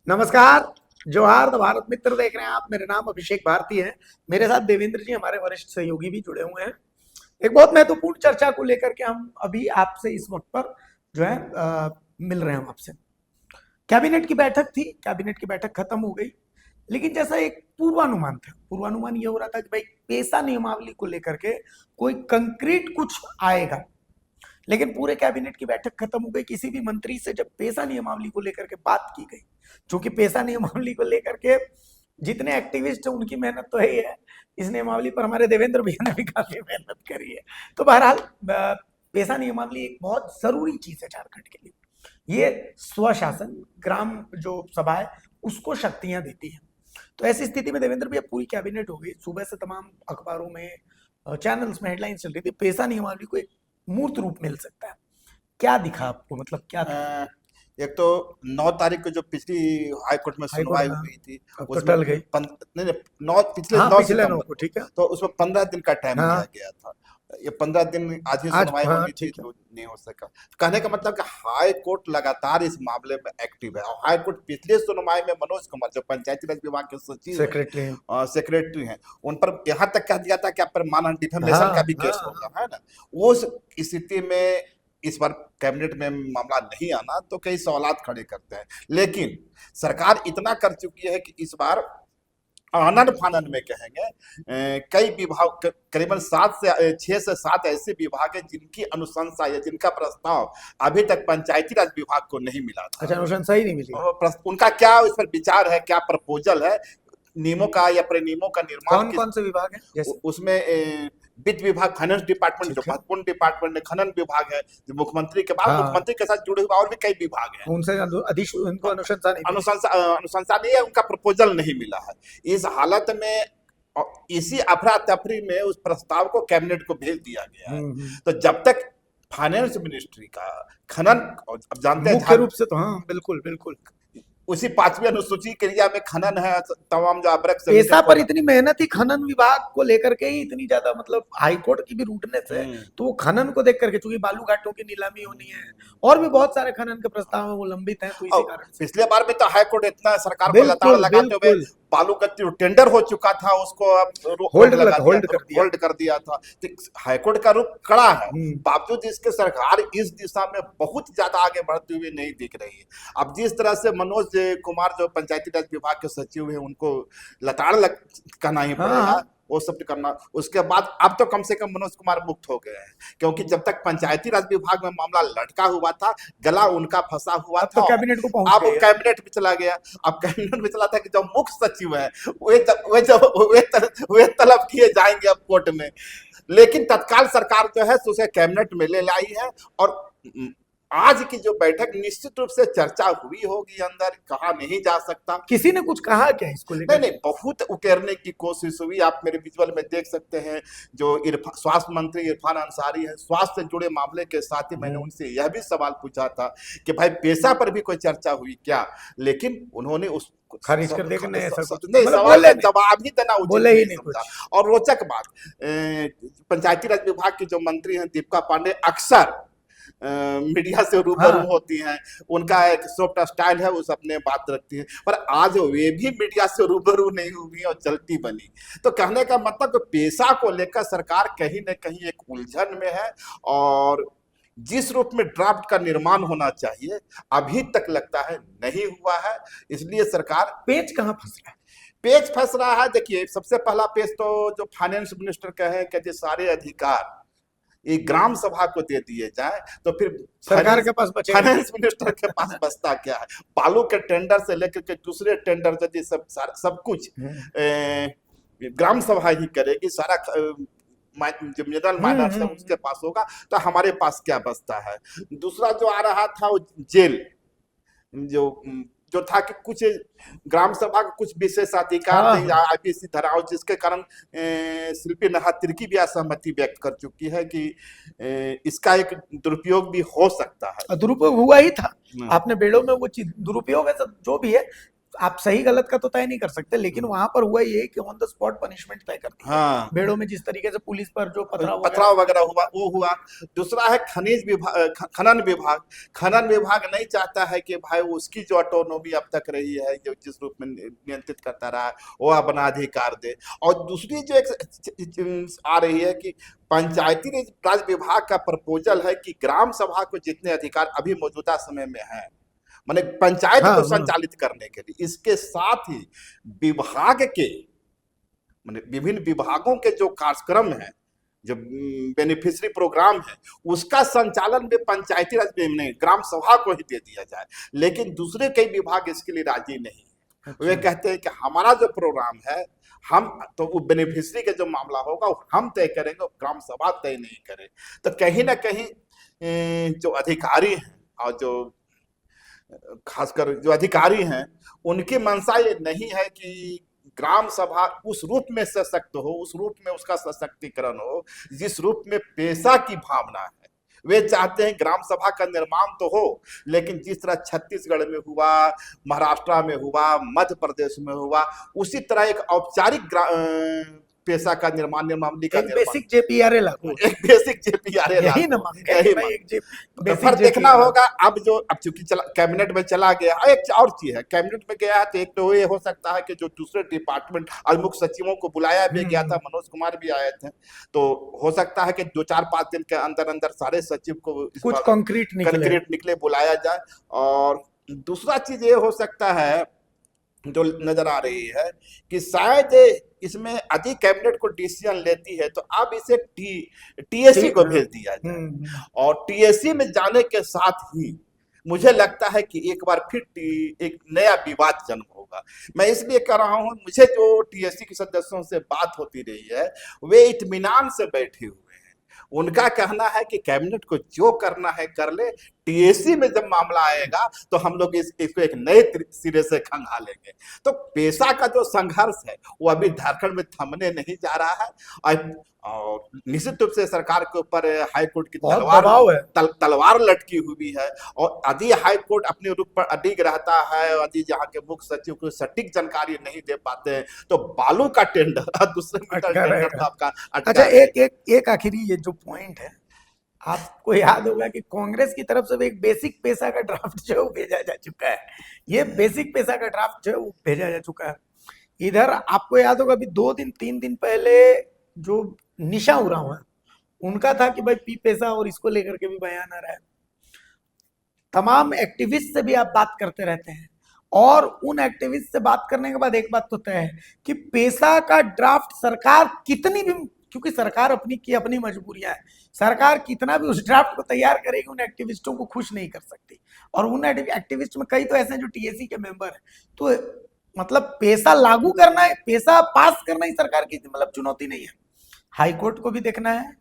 नमस्कार। जोहार द भारत मित्र देख रहे हैं आप। मेरा नाम अभिषेक भारती है। मेरे साथ देवेंद्र जी हमारे वरिष्ठ सहयोगी भी जुड़े हुए हैं। एक बहुत महत्वपूर्ण चर्चा को लेकर के हम अभी आपसे इस वक्त पर जो है मिल रहे हैं हम आपसे। कैबिनेट की बैठक थी, कैबिनेट की बैठक खत्म हो गई, लेकिन जैसा एक पूर्वानुमान था, पूर्वानुमान ये हो रहा था कि भाई पेशा नियमावली को लेकर के कोई कंक्रीट कुछ आएगा। लेकिन पूरे कैबिनेट की बैठक खत्म हो गई, किसी भी मंत्री से जब पेशा नियमावली को लेकर के बात की गई, क्योंकि पेशा नियमावली को लेकर के जितने एक्टिविस्ट हैं उनकी मेहनत तो है ही है, इस नियमावली पर हमारे देवेंद्र भैया ने भी काफी मेहनत करी है। तो बहरहाल पेशा नियमावली एक बहुत जरूरी चीज है झारखंड के लिए। ये स्वशासन ग्राम जो सभा है उसको शक्तियां देती है। तो ऐसी स्थिति में देवेंद्र भैया पूरी कैबिनेट हो गई, सुबह से तमाम अखबारों में चैनल्स में हेडलाइंस चल रही थी, पेशा नियमावली को एक मूर्त रूप मिल सकता है। क्या दिखा आपको, मतलब क्या दिखा? एक तो 9 तारीख को जो पिछली हाई कोर्ट में हाईकोर्ट सुनवाई में हुई थी अब तो उसमें टल गई। नहीं नहीं, नौ पिछले हाँ, नौ पिछले 9 सितंबर को को, ठीक है। तो उसमें 15 दिन का टाइम दिया हाँ, गया था। ये 15 दिन आज ही आज सुनवाई हाँ होनी थी, ठीक है। तो नहीं हो सका। कहने का मतलब कि हाई कोर्ट लगातार इस मामले में एक्टिव है, और हाई कोर्ट पिछले सुनवाई में मनोज कुमार जो पंचायती राज विभाग के सचिव हैं, सेक्रेटरी हैं। सेक्रेटरी हैं, उन पर यहाँ तक कह दिया था कि आप पर मानहानि डिफेमेशन हाँ का भी हाँ केस हाँ। होगा, है ना। उस स्थिति में इस बार कैबिनेट में मामला नहीं आना तो कई सवालात खड़े करते हैं। लेकिन सरकार इतना कर चुकी है कि इस बार आनन फानन में कहेंगे, कई विभाग करीबन 6 से 7 ऐसे विभाग हैं जिनकी अनुशंसा या जिनका प्रस्ताव अभी तक पंचायती राज विभाग को नहीं मिला था। अच्छा, अनुशंसा ही नहीं मिली। और उनका क्या उस पर विचार है, क्या प्रपोजल है, नियमों का या परिनियमों का निर्माण कौन किस कौन से विभाग हैं जैसे? उसमें वित्त विभाग, फाइनेंस डिपार्टमेंट जो ठीक है। महत्वपूर्ण डिपार्टमेंट है, खनन विभाग है जो मुख्यमंत्री के बाद हाँ, मुख्यमंत्री के साथ जुड़े हुए और भी कई विभाग हैं। उनसे उनको अनुशंसा नहीं मिली। अनुशंसा नहीं है, उनका प्रपोजल नहीं मिला है। इस हालत में और इसी अफरा तफरी में उस प्रस्ताव को कैबिनेट को भेज दिया गया है। तो जब तक फाइनेंस मिनिस्ट्री का खनन, अब जानते हैं मुख्य रूप से तो हाँ, बिल्कुल बिल्कुल। उसी 5वीं अनुसूची क्रिया में खनन है, तमाम जो अबरक पेशा पर इतनी मेहनत ही खनन विभाग को लेकर के ही इतनी ज्यादा, मतलब हाईकोर्ट की भी रूटनेस है। तो वो खनन को देख करके, चूंकि बालू घाटों की नीलामी होनी है और भी बहुत सारे खनन के प्रस्ताव हैं वो लंबित हैं, तो इसी और कारण से पिछले बार में तो हाईकोर्ट इतना सरकार को लताड़ बिल्कुल लगाते हुए बिल्कुल बालू का जो टेंडर हो चुका था उसको अब होल्ड होल्ड कर दिया। कर दिया था। तो हाईकोर्ट का रुख कड़ा है, हम्म। बावजूद इसके सरकार इस दिशा में बहुत ज्यादा आगे बढ़ती हुई नहीं दिख रही है। अब जिस तरह से मनोज कुमार जो पंचायती राज विभाग के सचिव हैं उनको कहना ही हाँ पड़ेगा, हाँ। वो सब करना। उसके बाद अब तो कम से कम मनोज कुमार मुक्त हो गए हैं, क्योंकि जब तक पंचायती राज विभाग में मामला लटका हुआ था, गला उनका फंसा हुआ अब तो था, कैबिनेट को पहुंच अब गई है। कैबिनेट में चला गया। अब कैबिनेट में चला था कि जो मुख्य सचिव है वे तलब किए जाएंगे अब कोर्ट में। लेकिन तत्काल सरकार जो है उसे कैबिनेट में ले लाई है, और आज की जो बैठक निश्चित रूप से चर्चा हुई होगी, अंदर कहा नहीं जा सकता। किसी ने कुछ कहा क्या इसको नहीं लेकर? नहीं, बहुत उकेरने की कोशिश हुई। आप मेरे विजुअल में देख सकते हैं, जो स्वास्थ्य मंत्री इरफान अंसारी है, स्वास्थ्य से जुड़े मामले के साथ ही मैंने उनसे यह भी सवाल पूछा था कि भाई पेशा पर भी कोई चर्चा हुई क्या, लेकिन उन्होंने उस खारिज कर दिया कि नहीं, ऐसा कुछ नहीं, मतलब सवाल बोले का नहीं, जवाब ही देना उचित बोले ही नहीं नहीं समझा। कुछ। और रोचक बात, पंचायती राज विभाग की जो मंत्री हैं दीपिका पांडे अक्सर मीडिया से रूबरू हाँ, होती हैं, उनका एक सॉफ्ट स्टाइल है, उस अपने बात रखती है, पर आज वे भी मीडिया से रूबरू नहीं हुई और चलती बनी। तो कहने का मतलब पेशा को लेकर सरकार कहीं न कहीं एक उलझन में है, और जिस रूप में ड्राफ्ट का निर्माण होना चाहिए अभी तक लगता है नहीं हुआ है। इसलिए सरकार पेच कहाँ फंस रहा है? पेच फंस रहा है। देखिए, सबसे पहला पेच तो जो फाइनेंस मिनिस्टर कहे कि सारे अधिकार ये ग्राम सभा को दे दिए जाए, तो फिर सरकार के पास बचेगा। फाइनेंस मिनिस्टर के पास बचता क्या है। बालू के टेंडर से लेकर के दूसरे टेंडर तक सब कुछ ग्राम सभा ही करेगी, सारा जो मिनरल माइनर्स है उसके पास होगा, तो हमारे पास क्या बचता है। दूसरा जो आ रहा था वो जेल, जो जो था कि कुछ ग्राम सभा के कुछ विशेषाधिकार थे आईपीसी धाराओं, जिसके कारण शिल्पी नहा तिर्की भी असहमति व्यक्त कर चुकी है कि इसका एक दुरुपयोग भी हो सकता है। दुरुपयोग हुआ ही था। आपने बेड़ों में वो चीज दुरुपयोग है, जो भी है आप सही गलत का तो तय नहीं कर सकते, लेकिन वहां पर हुआ ये कि ऑन द स्पॉट पनिशमेंट तय कर दी है। हाँ, बेड़ों में जिस तरीके से पुलिस पर जो पथराव वगैरह पथराव वगैरह हुआ वो हुआ। दूसरा है खनिज विभाग, खनन विभाग। खनन विभाग नहीं चाहता है कि भाई उसकी जो ऑटोनॉमी अब तक रही है, जो जिस रूप में नियंत्रित करता रहा है, वो अपना अधिकार दे। और दूसरी जो एक आ रही है कि पंचायती राज विभाग का प्रपोजल है कि ग्राम सभा को जितने अधिकार अभी मौजूदा समय में है, माने पंचायत हाँ को हाँ संचालित करने के लिए, इसके साथ ही विभाग के माने विभिन्न विभागों के जो कार्यक्रम है, जो बेनिफिशियरी प्रोग्राम है, उसका संचालन भी पंचायती राज में नहीं, ग्राम सभा को ही दे दिया जाए। लेकिन दूसरे कई विभाग इसके लिए राजी नहीं है। वे कहते हैं कि हमारा जो प्रोग्राम है, हम तो वो बेनिफिशियरी का जो मामला होगा वो हम तय करेंगे, ग्राम सभा तय नहीं करे। तो कहीं ना कहीं जो अधिकारी हैं और जो खासकर जो अधिकारी हैं, उनकी मंशा ये नहीं है कि ग्राम सभा उस रूप में सशक्त हो, उस रूप में उसका सशक्तिकरण हो जिस रूप में पेशा की भावना है। वे चाहते हैं ग्राम सभा का निर्माण तो हो, लेकिन जिस तरह छत्तीसगढ़ में हुआ, महाराष्ट्र में हुआ, मध्य प्रदेश में हुआ, उसी तरह एक औपचारिक पेशा का निर्माण, नियमावली का एक निर्माण, बेसिक जेपीआरए लागू हो। एक बेसिक जेपीआरए यही लागू ना हो, मांग है यही कि भाई मांग। एक तो बेसिक फिर देखना जेपीआरए। होगा अब चूंकि कैबिनेट में चला गया। एक और चीज है, कैबिनेट में गया है तो एक तो ये हो सकता है कि जो दूसरे डिपार्टमेंट अलमुख सचिवों को बुलाया भी गया था, मनोज कुमार भी आए थे, तो हो सकता है कि 2-4-5 दिन के अंदर अंदर सारे सचिव को कुछ कंक्रीट निकले बुलाया जाए। और दूसरा चीज ये हो सकता है जो नजर आ रही है कि शायद इसमें यदि कैबिनेट को डिसीजन लेती है तो अब इसे टीएससी को भेज दिया जाए। और टीएससी में जाने के साथ ही मुझे लगता है कि एक बार फिर एक नया विवाद जन्म होगा। मैं इसलिए कह रहा हूं, मुझे जो टीएससी के सदस्यों से बात होती रही है, वे इत्मीनान से बैठे हुए हैं। उनका कहना है कि कैबिनेट को जो करना है कर ले, टीएससी में जब मामला आएगा तो हम लोग इसको एक नए सिरे से खंगालेंगे। तो पेशा का जो संघर्ष है वो अभी झारखंड में थमने नहीं जा रहा है। और निश्चित रूप से सरकार के ऊपर हाई कोर्ट की तलवार लटकी हुई है। और यदि हाई कोर्ट अपने रुख पर अडिग रहता है, यदि जहाँ के मुख्य सचिव को सटीक जानकारी नहीं दे पाते हैं, तो बालू का टेंडर दूसरे टेंडर का आपका अच्छा, एक आखिरी ये जो पॉइंट है, आपको याद होगा कि कांग्रेस की तरफ से एक बेसिक पेशा का ड्राफ्ट जो है वो भेजा जा चुका है। ये बेसिक पेशा का ड्राफ्ट जो है वो भेजा जा चुका है। इधर आपको याद होगा अभी 2-3 दिन पहले जो निशा उरांव है, उनका था कि भाई पी पेशा और इसको लेकर के भी बयान आ रहा है। तमाम एक्टिविस्ट से भी आप बात करते रहते हैं, और उन एक्टिविस्ट से बात करने के बाद एक बात तो तय है कि पेशा का ड्राफ्ट सरकार कितनी भी, क्योंकि सरकार अपनी मजबूरियां है, सरकार कितना भी उस ड्राफ्ट को तैयार करेगी, उन एक्टिविस्टों को खुश नहीं कर सकती। और उन एक्टिविस्ट में कई तो ऐसे हैं जो टीएससी के मेंबर हैं। तो मतलब पेशा लागू करना है, पेशा पास करना ही सरकार की मतलब चुनौती नहीं है। हाई कोर्ट को भी देखना है,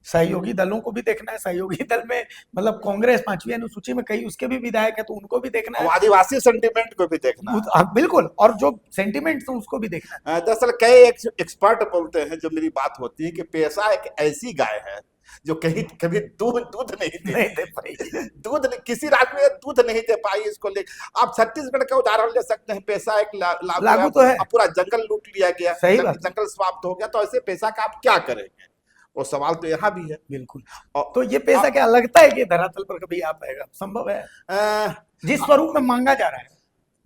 सहयोगी दलों को भी देखना है। सहयोगी दल में मतलब कांग्रेस 5वीं अनुसूची में कई उसके भी विधायक है, तो उनको भी देखना है। आदिवासी सेंटिमेंट को भी देखना है। बिल्कुल, और जो सेंटिमेंट्स हैं उसको भी देखना है। दरअसल कई एक्सपर्ट बोलते हैं, जो मेरी बात होती है, कि पेशा एक ऐसी गाय है जो कभी दूध नहीं दे पाई। दूध किसी राज्य में दूध नहीं दे पाई। इसको ले आप छत्तीसगढ़ का उदाहरण ले सकते हैं। पेशा एक लागू तो है, पूरा जंगल लूट लिया गया, जंगल समाप्त हो गया। तो ऐसे पेशा का आप क्या करेंगे? वो सवाल तो यहाँ भी है। बिल्कुल। तो ये पेशा क्या लगता है कि धरातल पर कभी आ पाएगा? संभव है? जिस स्वरूप में मांगा जा रहा है,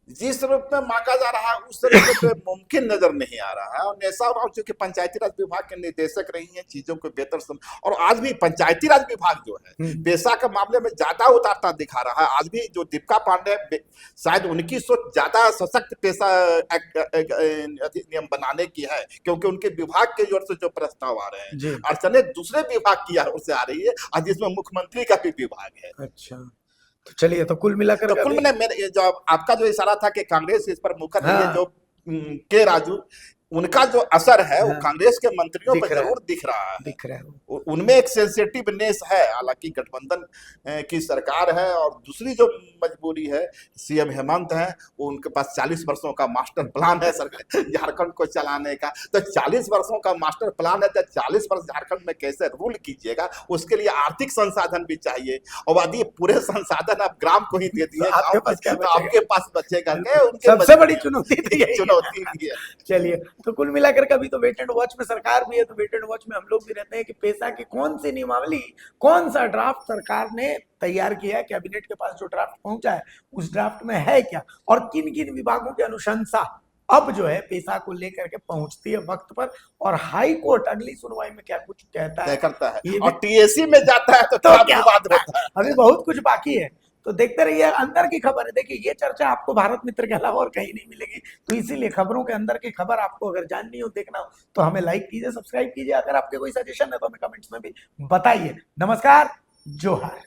जिस रूप में मांगा जा रहा है उस तरीके से मुमकिन नजर नहीं आ रहा है। और नेशा उरांव जो कि पंचायती राज विभाग के निदेशक रही हैं, चीजों को बेहतर और आज भी पंचायती राज विभाग जो है पेशा के मामले में ज्यादा उतारता दिखा रहा है। आज भी जो दीपिका पांडे, शायद उनकी सोच ज्यादा सशक्त पेशा अधिनियम बनाने की है, क्योंकि उनके विभाग के ओर से जो प्रस्ताव आ रहे हैं, अड़चने दूसरे विभाग की ओर से आ रही है, और जिसमें मुख्यमंत्री का भी विभाग है। अच्छा, तो चलिए, तो कुल मिलाकर जो आपका जो इशारा था कि कांग्रेस इस पर मुकर रही है, जो के राजू उनका जो असर है वो हाँ, कांग्रेस के मंत्रियों दिख पर रहा है, जरूर दिख रहा है। दिख रहा है। उनमें एक सेंसिटिवनेस है, हालांकि गठबंधन की सरकार है। और दूसरी जो मजबूरी है, सीएम हेमंत है, वो उनके पास 40 वर्षों का मास्टर प्लान है सरकार झारखंड को चलाने का। तो 40 वर्षों का मास्टर प्लान है, तो 40 वर्ष झारखंड में कैसे रूल कीजिएगा? उसके लिए आर्थिक संसाधन भी चाहिए। और यदि पूरे संसाधन आप ग्राम को ही दे तो दिए आपके गांव पास क्या तो बचेगा? आपके पास बचेगा क्या? बिल्कुल, उनके सबसे बड़ी चुनौती तो यही है। चुनौती भी है। चलिए, तो कुल मिलाकर के अभी तो वेट एंड वॉच में सरकार भी है, तो वेट एंड वॉच में हम लोग भी रहते हैं कि पेशा की कौन सी नियमावली, कौन सा ड्राफ्ट सरकार ने तैयार किया है, कैबिनेट के पास जो ड्राफ्ट पहुंचा है उस ड्राफ्ट में है क्या, और किन किन विभागों की अनुशंसा अब जो है पेशा को लेकर के पहुंचती है वक्त पर, और हाई कोर्ट अगली सुनवाई में क्या कुछ कहता तय है करता है। ये भी और टीएसी में जाता है तो तो क्या क्या विवाद होता है, होता है। अभी बहुत कुछ बाकी है। तो देखते रहिए, अंदर की खबर है। देखिए, ये चर्चा आपको भारत मित्र के अलावा और कहीं नहीं मिलेगी, तो इसीलिए खबरों के अंदर की खबर आपको अगर जाननी हो, देखना हो, तो हमें लाइक कीजिए, सब्सक्राइब कीजिए। अगर आपके कोई सजेशन है तो हमें कमेंट्स में भी बताइए। नमस्कार, जोहार।